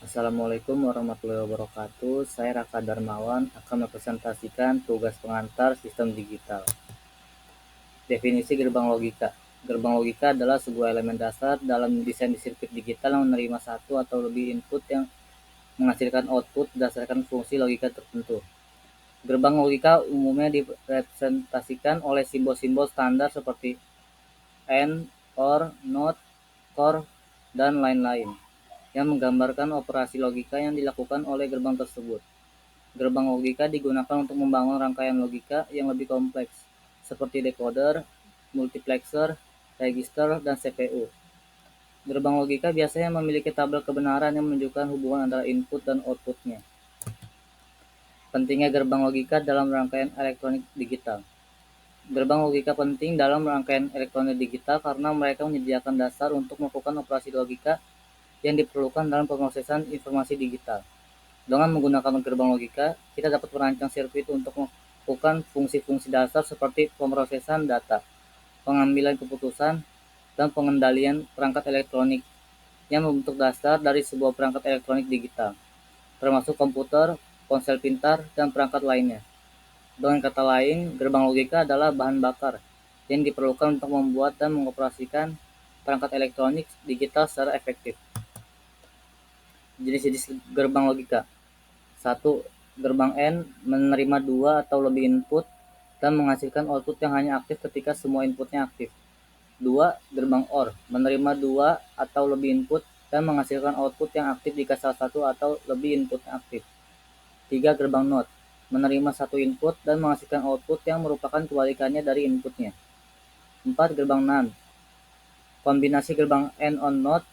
Assalamualaikum warahmatullahi wabarakatuh. Saya Raka Darmawan akan mempresentasikan tugas pengantar sistem digital. Definisi gerbang logika. Gerbang logika adalah sebuah elemen dasar dalam desain sirkuit digital yang menerima satu atau lebih input yang menghasilkan output berdasarkan fungsi logika tertentu. Gerbang logika umumnya direpresentasikan oleh simbol-simbol standar seperti AND, OR, NOT, COR, dan lain-lain, yang menggambarkan operasi logika yang dilakukan oleh gerbang tersebut. Gerbang logika digunakan untuk membangun rangkaian logika yang lebih kompleks, seperti decoder, multiplexer, register, dan CPU. Gerbang logika biasanya memiliki tabel kebenaran yang menunjukkan hubungan antara input dan outputnya. Pentingnya gerbang logika dalam rangkaian elektronik digital. Gerbang logika penting dalam rangkaian elektronik digital karena mereka menyediakan dasar untuk melakukan operasi logika yang diperlukan dalam pemrosesan informasi digital. Dengan menggunakan gerbang logika, kita dapat merancang sirkuit untuk melakukan fungsi-fungsi dasar seperti pemrosesan data, pengambilan keputusan, dan pengendalian perangkat elektronik yang membentuk dasar dari sebuah perangkat elektronik digital, termasuk komputer, ponsel pintar, dan perangkat lainnya. Dengan kata lain, gerbang logika adalah bahan bakar yang diperlukan untuk membuat dan mengoperasikan perangkat elektronik digital secara efektif. Jenis-jenis gerbang logika. 1. Gerbang N menerima 2 atau lebih input dan menghasilkan output yang hanya aktif ketika semua inputnya aktif. 2. Gerbang OR menerima 2 atau lebih input dan menghasilkan output yang aktif jika salah satu atau lebih inputnya aktif. 3. Gerbang NOT menerima satu input dan menghasilkan output yang merupakan kebalikannya dari inputnya. 4. Gerbang NAND kombinasi gerbang N on NOT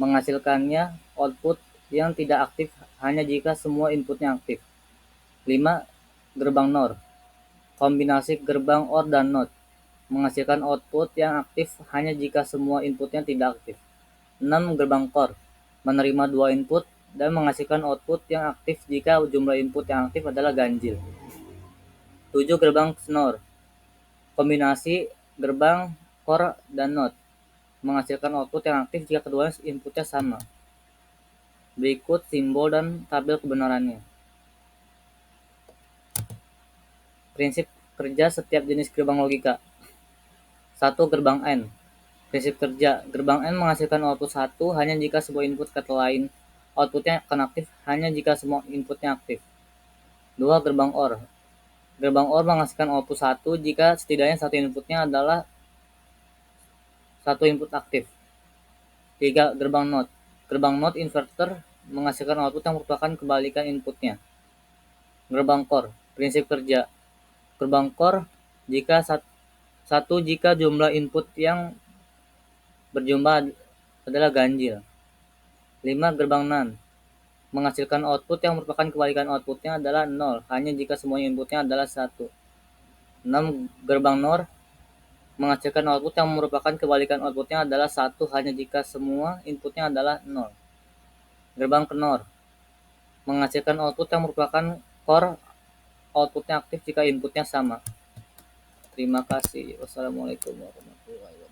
menghasilkannya output yang tidak aktif hanya jika semua inputnya aktif. 5. Gerbang NOR kombinasi gerbang OR dan NOT menghasilkan output yang aktif hanya jika semua inputnya tidak aktif. 6. Gerbang CORE menerima 2 input dan menghasilkan output yang aktif jika jumlah input yang aktif adalah ganjil. 7. Gerbang XNOR kombinasi gerbang CORE dan NOT menghasilkan output yang aktif jika kedua inputnya sama. Berikut simbol dan tabel kebenarannya. Prinsip kerja setiap jenis gerbang logika. 1. Gerbang N. Prinsip kerja. Gerbang N menghasilkan output 1 hanya jika sebuah input kata lain outputnya akan aktif hanya jika semua inputnya aktif. 2. Gerbang OR. Gerbang OR menghasilkan output 1 jika setidaknya satu inputnya adalah satu input aktif. 3. Gerbang NOT. Gerbang NOT inverter menghasilkan output yang merupakan kebalikan inputnya. Gerbang CORE. Prinsip kerja. Gerbang CORE jika jika jumlah input yang berjumlah adalah ganjil. 5. Gerbang NAND menghasilkan output yang merupakan kebalikan outputnya adalah 0 hanya jika semua inputnya adalah 1. 6. Gerbang NOR menghasilkan output yang merupakan kebalikan outputnya adalah 1 hanya jika semua inputnya adalah 0. Gerbang KNOR menghasilkan output yang merupakan core outputnya aktif jika inputnya sama. Terima kasih. Wassalamualaikum warahmatullahi wabarakatuh.